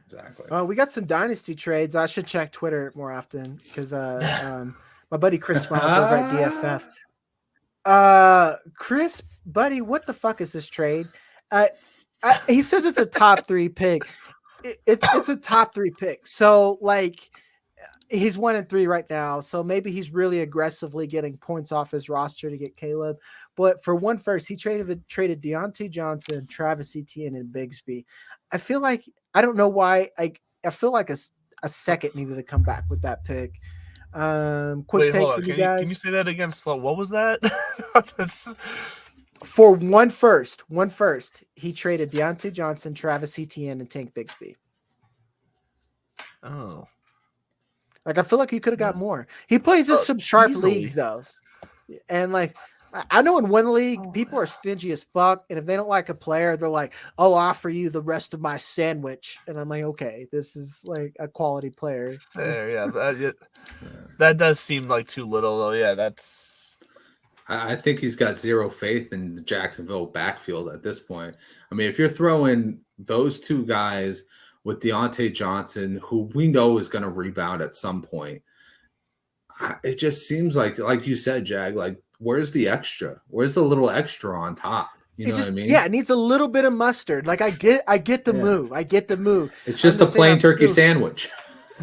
exactly. We got some dynasty trades. I should check Twitter more often because my buddy Chris Smiles over at DFF. Chris, buddy, what the fuck is this trade? He says it's a top 3 pick. It's a top 3 pick. So like he's 1-3 right now. So maybe he's really aggressively getting points off his roster to get Caleb. But for 1 first, he traded Deontay Johnson, Travis Etienne, and Bigsby. I feel like I don't know why. I feel like a second needed to come back with that pick. Quick take for you guys. Can you say that again slow? What was that? For 1 first, he traded Deontay Johnson, Travis Etienne, and Tank Bigsby. Oh. Like, I feel like he could have got more. He plays in some sharp easily. leagues, though. And, like, I know in one league, people are stingy as fuck. And if they don't like a player, they're like, I'll offer you the rest of my sandwich. And I'm like, okay, this is, like, a quality player. Fair, yeah. That does seem like too little, though. Yeah, that's... I think he's got zero faith in the Jacksonville backfield at this point. I mean, if you're throwing those 2 guys with Deontay Johnson, who we know is going to rebound at some point, it just seems like you said, Jag, like, where's the extra? Where's the little extra on top? You know what I mean? Yeah, it needs a little bit of mustard. Like, I get the move. I get the move. It's just a plain turkey sandwich.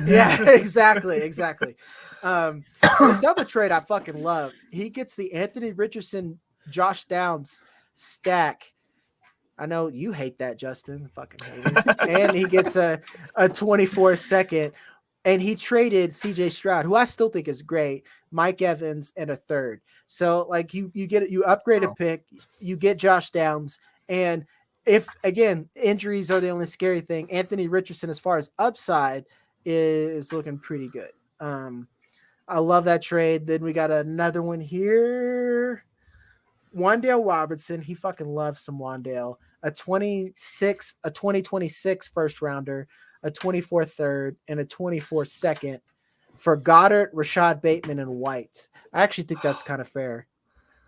Yeah, exactly. This other trade I fucking love. He gets the Anthony Richardson, Josh Downs stack. I know you hate that, Justin. Fucking hate it. And he gets a 24-second. And he traded CJ Stroud, who I still think is great, Mike Evans, and a 3rd. So like you upgrade a pick, you get Josh Downs, and if again injuries are the only scary thing, Anthony Richardson as far as upside is looking pretty good. I love that trade. Then we got another one here. Wan'Dale Robinson, he fucking loves some Wan'Dale. A 2026 first rounder, a 24 third, and a 24 second for Goddard, Rashad Bateman, and White. I actually think that's kind of fair.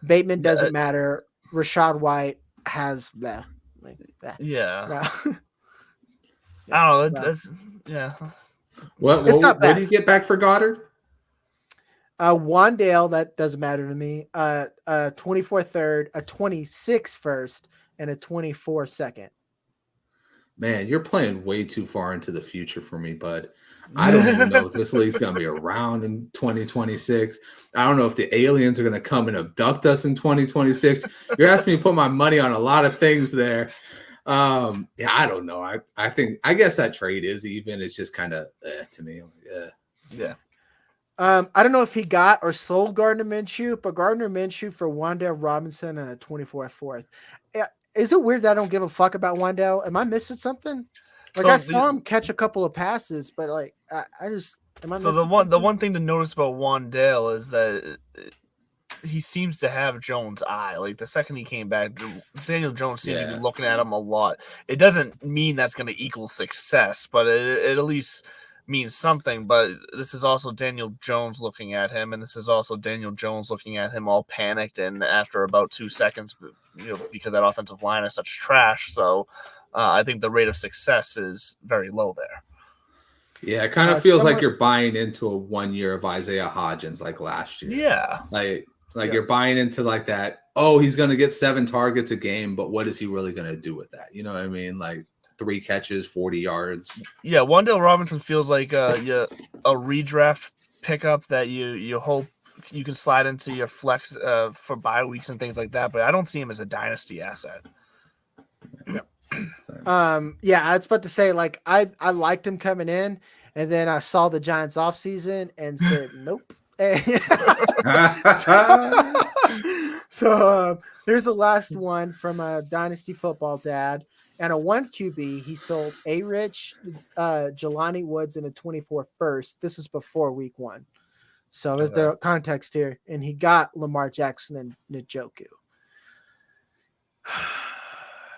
Bateman doesn't matter. Rashad White has blah. Like that. Yeah. Wow. I don't know. That's yeah. What do you get back for Goddard? Wan'Dale, that doesn't matter to me. 24 third, a 26 first, and a 24 second. Man, you're playing way too far into the future for me, bud. I don't even know if this league's going to be around in 2026. I don't know if the aliens are going to come and abduct us in 2026. You're asking me to put my money on a lot of things there. Yeah, I don't know. I guess that trade is even. It's just kind of to me. Yeah. I don't know if he got or sold Gardner Minshew, but Gardner Minshew for Wan'Dale Robinson and a 24 fourth. Is it weird that I don't give a fuck about Wan'Dale? Am I missing something? Like, I saw him catch a couple of passes, but like I just am I missing something? The one thing to notice about Wan'Dale is that he seems to have Jones' eye. Like the second he came back, Daniel Jones seemed to be looking at him a lot. It doesn't mean that's going to equal success, but it at least means something. But this is also Daniel Jones looking at him, and this is also Daniel Jones looking at him all panicked. And after about 2 seconds, because that offensive line is such trash, so I think the rate of success is very low there. Yeah, it kind of feels like you're buying into a 1 year of Isaiah Hodgins like last year. Yeah, like you're buying into like that. Oh, he's going to get 7 targets a game, but what is he really going to do with that? You know what I mean? Like 3 catches, 40 yards. Yeah, Wan'Dale Robinson feels like a redraft pickup that you hope you can slide into your flex for bye weeks and things like that. But I don't see him as a dynasty asset. Yeah, I was about to say, like, I liked him coming in, and then I saw the Giants offseason and said, nope. So here's the last one from a Dynasty Football Dad. And a 1 QB, he sold A. Rich, Jelani Woods, and a 24 first. This was before week 1. So there's the context here. And he got Lamar Jackson and Njoku.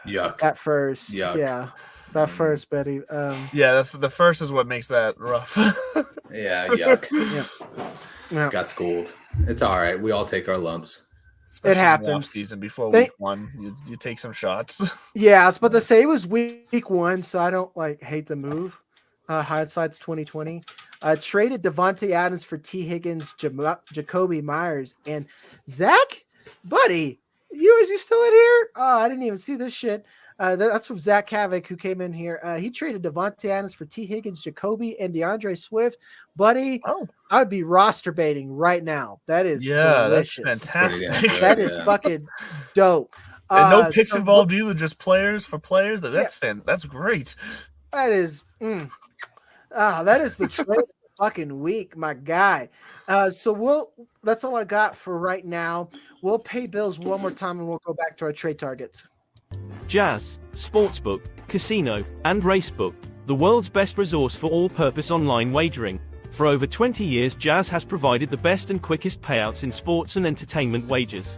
Yuck. At first. Yuck. Yeah. That first, Betty. Yeah, the first is what makes that rough. Yeah, yuck. Yeah. Got schooled. It's all right. We all take our lumps. Especially it happens. In the off season before week 1, you take some shots. Yeah, I was about to say it was week 1, so I don't hate the move. Hindsight's 2020. Traded Devontae Adams for T. Higgins, Jacoby Myers, and Zach, buddy. You still in here? Oh, I didn't even see this shit. That's from Zach Havoc, who came in here. He traded Devontae Adams for T. Higgins, Jacoby, and DeAndre Swift. Buddy, I would be roster baiting right now. That is delicious. That's fantastic. That is fucking dope. And no picks involved either, just players for players. That's That's great. That is that is the trade of the fucking week, my guy. So that's all I got for right now. We'll pay bills one more time and we'll go back to our trade targets. Jazz, Sportsbook, Casino, and Racebook, the world's best resource for all-purpose online wagering. For over 20 years, Jazz has provided the best and quickest payouts in sports and entertainment wagers.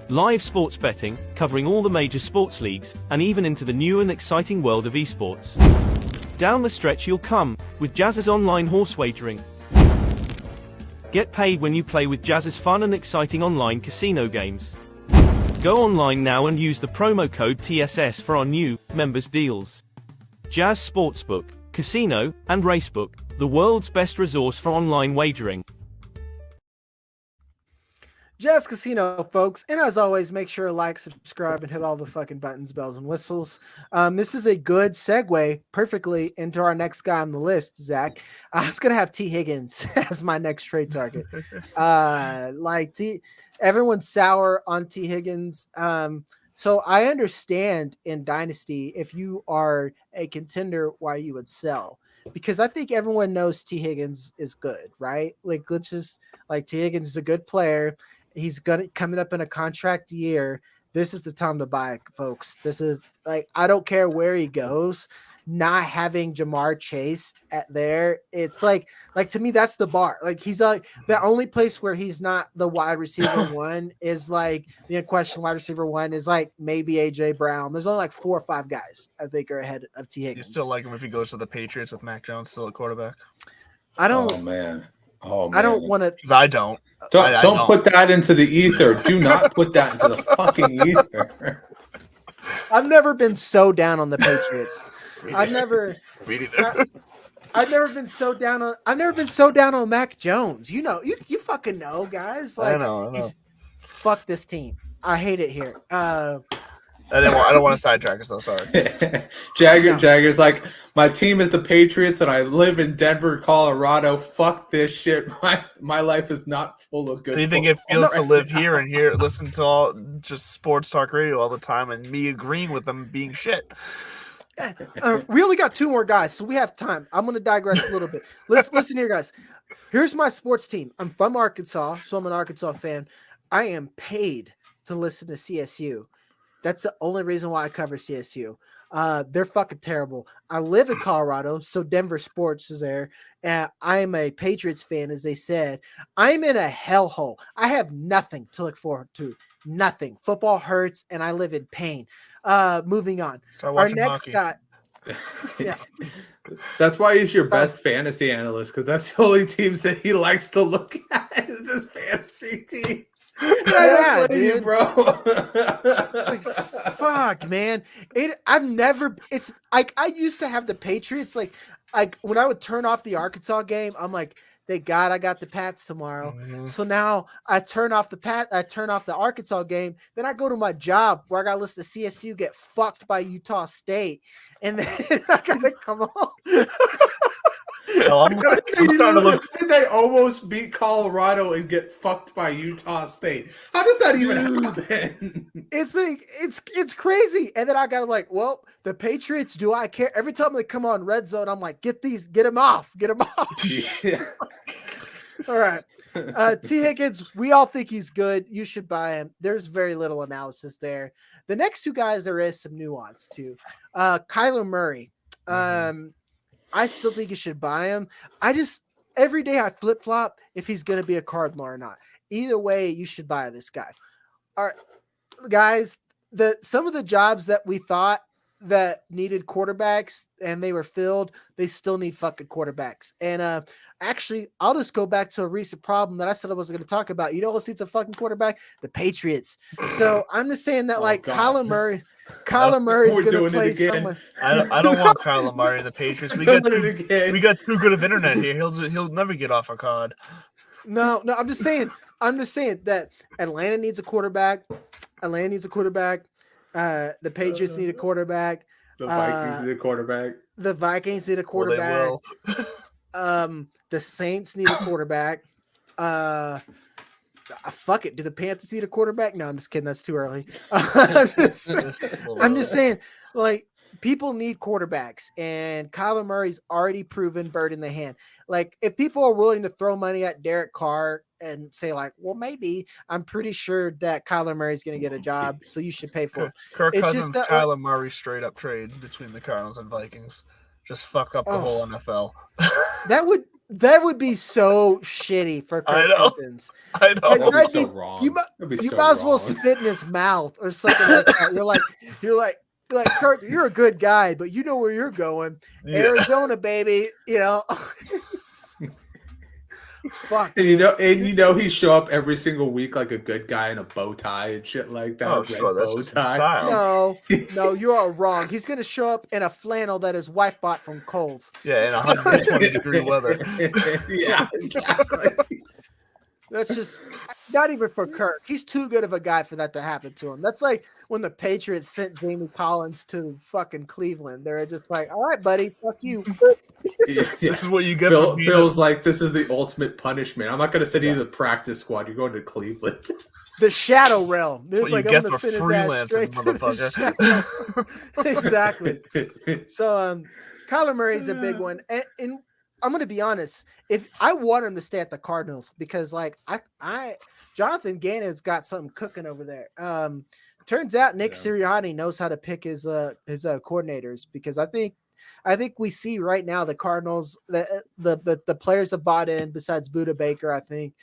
Live sports betting, covering all the major sports leagues, and even into the new and exciting world of esports. Down the stretch you'll come, with Jazz's online horse wagering. Get paid when you play with Jazz's fun and exciting online casino games. Go online now and use the promo code TSS for our new members deals. Jazz Sportsbook, Casino, and Racebook, the world's best resource for online wagering. Jazz Casino, folks. And as always, make sure to like, subscribe, and hit all the fucking buttons, bells, and whistles. This is a good segue perfectly into our next guy on the list, Zach. I was going to have T. Higgins as my next trade target. Everyone's sour on T. Higgins. So I understand in Dynasty, if you are a contender, why you would sell. Because I think everyone knows T. Higgins is good, right? T. Higgins is a good player. He's coming up in a contract year. This is the time to buy, folks. This is I don't care where he goes. Not having Jamar Chase there, it's to me that's the bar. He's the only place where he's not the wide receiver one is the unquestioned wide receiver one is maybe AJ Brown. There's only 4 or 5 guys I think are ahead of T. Higgins. You still like him if he goes to the Patriots with Mac Jones still at quarterback? I don't. Oh man. I don't want to. I don't. Don't put that into the ether. Do not put that into the fucking ether. I've never been so down on the Patriots. I've never been so down on. I've never been so down on Mac Jones. You fucking know, guys. I know. Fuck this team. I hate it here. I don't want to sidetrack us though. Sorry. Jagger's my team is the Patriots, and I live in Denver, Colorado. Fuck this shit. My life is not full of good. Do you think it feels to live here and listen to all just sports talk radio all the time, and me agreeing with them being shit? We only got 2 more guys, so we have time. I'm going to digress a little bit. Listen here, guys. Here's my sports team. I'm from Arkansas, so I'm an Arkansas fan. I am paid to listen to CSU. That's the only reason why I cover CSU. They're fucking terrible. I live in Colorado, so Denver sports is there. And I am a Patriots fan, as they said. I'm in a hellhole. I have nothing to look forward to. Nothing. Football hurts, and I live in pain. Moving on. Our next hockey. guy. Yeah. That's why he's your best fantasy analyst, because that's the only teams that he likes to look at is his fantasy teams. I don't blame you, bro. Fuck, man. It's I used to have the Patriots when I would turn off the Arkansas game, I'm like, thank God I got the Pats tomorrow. Mm-hmm. So now I turn off the Arkansas game. Then I go to my job where I got to listen to CSU get fucked by Utah State. And then I got to come home. I'm starting to look. They almost beat Colorado and get fucked by Utah State. How does that even happen? It's crazy. And then I got the Patriots, do I care? Every time they come on Red Zone, I'm like, get them off. Yeah. All right. T. Higgins, we all think he's good. You should buy him. There's very little analysis there. The next two guys, there is some nuance to. Kyler Murray. I still think you should buy him. Every day I flip flop if he's going to be a Cardinal or not. Either way, you should buy this guy. All right, guys, some of the jobs that we thought that needed quarterbacks and they were filled, they still need fucking quarterbacks. And actually, I'll just go back to a recent problem that I said I wasn't going to talk about. You know what needs a fucking quarterback? The Patriots. So I'm just saying that Kyler Murray's going to play someone. I don't want Kyler Murray and the Patriots. We got too good of internet here. He'll never get off our card. No, I'm just saying that Atlanta needs a quarterback. The Patriots need a quarterback. The Vikings need a quarterback. The Vikings need a quarterback. Well, they will. The Saints need a quarterback. Fuck it. Do the Panthers need a quarterback? No, I'm just kidding. That's too early. I'm just saying, like, people need quarterbacks, and Kyler Murray's already proven bird in the hand. Like, if people are willing to throw money at Derek Carr and say, like, well, maybe, I'm pretty sure that Kyler Murray's going to get a job, so you should pay for it. Kirk Cousins, Kyler Murray straight up trade between the Cardinals and Vikings. Just fuck up the whole NFL. That would be so shitty for Kirk Cousins. I know. Like, that'd be so wrong. You might as well spit in his mouth or something like that. You're like, Kirk, you're a good guy, but you know where you're going. Yeah. Arizona, baby. You know. Fuck. And you know he show up every single week like a good guy in a bow tie and shit like that. Oh, sure, that's just his style. No, you are wrong. He's gonna show up in a flannel that his wife bought from Kohl's. Yeah, in 120-degree weather. Yeah, exactly. That's just not even for Kirk. He's too good of a guy for that to happen to him. That's like when the Patriots sent Jamie Collins to fucking Cleveland. They're just like, all right, buddy, fuck you. This is what you get. Bill's like, this is the ultimate punishment. I'm not going to send you to the practice squad. You're going to Cleveland. The shadow realm. There's like, I'm going to send his ass straight to motherfucker. Exactly. So, Kyler Murray's a big one. And I'm going to be honest. If I want him to stay at the Cardinals because, like, Jonathan Gannon's got something cooking over there. Turns out Nick Sirianni knows how to pick his coordinators because I think we see right now the Cardinals, the players have bought in besides Buda Baker. I think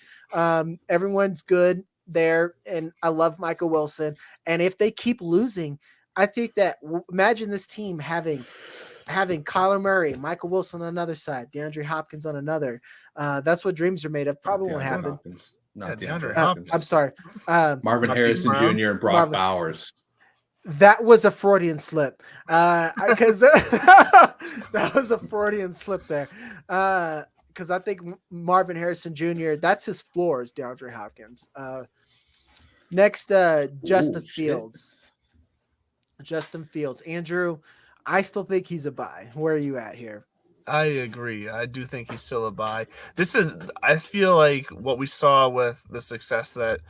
everyone's good there, and I love Michael Wilson. And if they keep losing, I think that imagine this team having Kyler Murray, Michael Wilson on another side, DeAndre Hopkins on another. That's what dreams are made of. Probably won't happen. Not DeAndre Hopkins. I'm sorry. Marvin Harrison Jr. and Brock Bowers. That was a Freudian slip. Because that was a Freudian slip there. Because I think Marvin Harrison Jr., that's his floor is DeAndre Hopkins. Next, Justin Fields. Justin Fields. Andrew, I still think he's a buy. Where are you at here? I agree. I do think he's still a buy. I feel like what we saw with the success that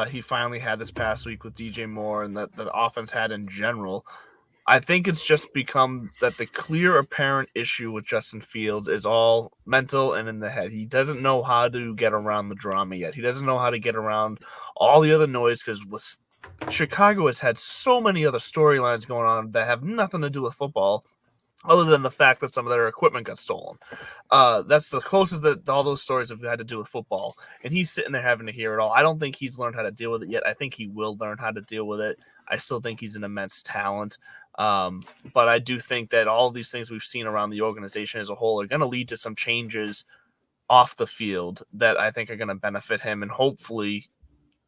he finally had this past week with DJ Moore and that the offense had in general, I think it's just become that the clear apparent issue with Justin Fields is all mental and in the head. He doesn't know how to get around the drama yet. He doesn't know how to get around all the other noise because Chicago has had so many other storylines going on that have nothing to do with football other than the fact that some of their equipment got stolen. That's the closest that all those stories have had to do with football. And he's sitting there having to hear it all. I don't think he's learned how to deal with it yet. I think he will learn how to deal with it. I still think he's an immense talent. But I do think that all of these things we've seen around the organization as a whole are going to lead to some changes off the field that I think are going to benefit him. And hopefully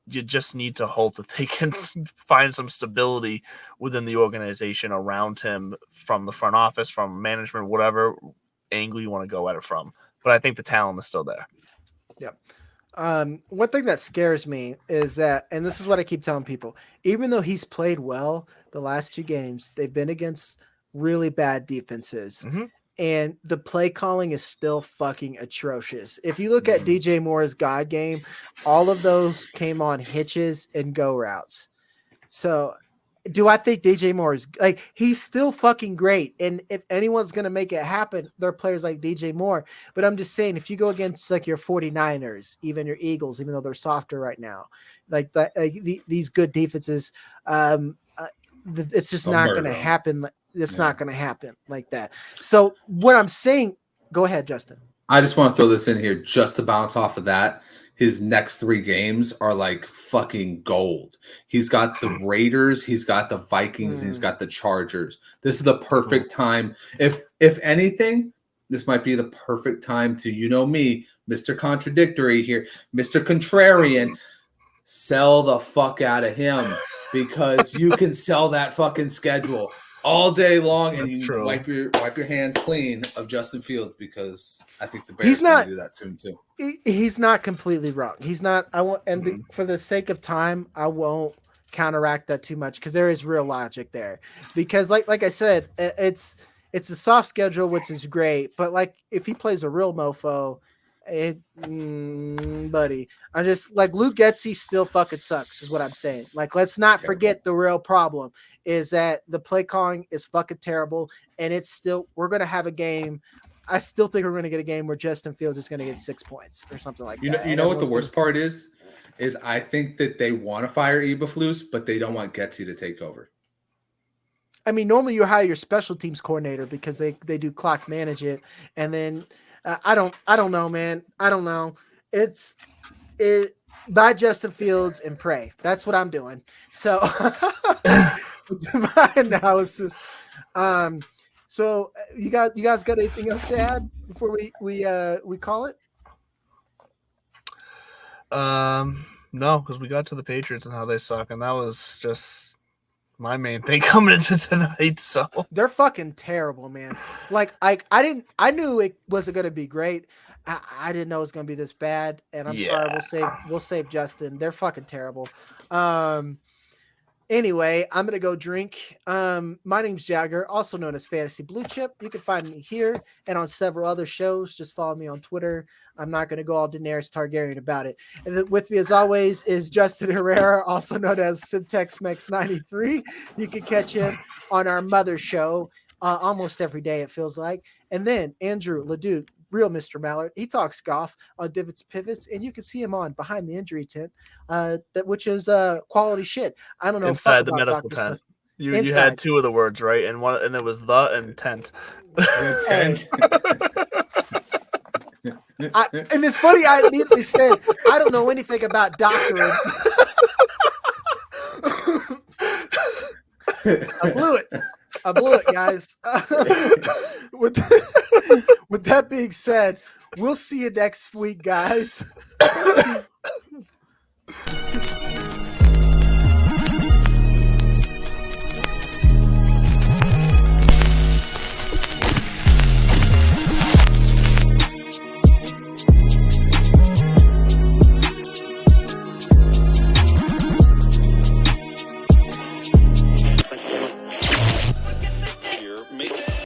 you just need to hope that they can find some stability within the organization around him from the front office, from management, whatever angle you want to go at it from. But I think the talent is still there. Yep. One thing that scares me is that, and this is what I keep telling people, even though he's played well the last two games, they've been against really bad defenses. Mm-hmm. And the play calling is still fucking atrocious. If you look at DJ Moore's God game, all of those came on hitches and go routes. So Do I think DJ Moore is like he's still fucking great? And if anyone's gonna make it happen, they're players like DJ Moore. But I'm just saying, if you go against like your 49ers, even your Eagles, even though they're softer right now, like that, these good defenses, it's just not gonna happen. It's not gonna happen like that. So what I'm saying, go ahead, Justin. I just want to throw this in here just to bounce off of that. His next 3 games are like fucking gold. He's got the Raiders, he's got the Vikings, and he's got the Chargers. This is the perfect time. If anything, this might be the perfect time to, you know me, Mr. Contradictory here, Mr. Contrarian, sell the fuck out of him because you can sell that fucking schedule all day long, and you can wipe your hands clean of Justin Fields because I think the Bears can do that soon too. He's not completely wrong. He's not. I won't, and for the sake of time, I won't counteract that too much because there is real logic there. Because like I said, it's a soft schedule, which is great. But like if he plays a real mofo, buddy, I'm just like Luke Getsy still fucking sucks, is what I'm saying. Like let's not forget the real problem is that the play calling is fucking terrible, and it's still we're gonna have a game. I still think we're going to get a game where Justin Fields is going to get 6 points or something like that. You know what the worst part is I think that they want to fire Eberflus, but they don't want Getsy to take over. I mean, normally you hire your special teams coordinator because they do clock manage it, and then I don't know, man. I don't know. It's buy Justin Fields and pray. That's what I'm doing. So my analysis. So you guys got anything else to add before we call it? No, because we got to the Patriots and how they suck, and that was just my main thing coming into tonight. So they're fucking terrible, man. Like I knew it wasn't gonna be great. I didn't know it was gonna be this bad, and I'm sorry. We'll save Justin. They're fucking terrible. Anyway, I'm going to go drink. My name's Jagger, also known as Fantasy Blue Chip. You can find me here and on several other shows. Just follow me on Twitter. I'm not going to go all Daenerys Targaryen about it. And then with me, as always, is Justin Herrera, also known as SimTexMex93. You can catch him on our mother show almost every day, it feels like. And then Andrew Leduc, real Mr. Mallard. He talks golf on Divots Pivots, and you can see him on Behind the Injury Tent, which is quality shit. I don't know. Inside the medical tent. You had 2 of the words right, and it was the and tent. Tent. And it's funny. I immediately said I don't know anything about doctoring. I blew it, guys. With that being said, we'll see you next week, guys.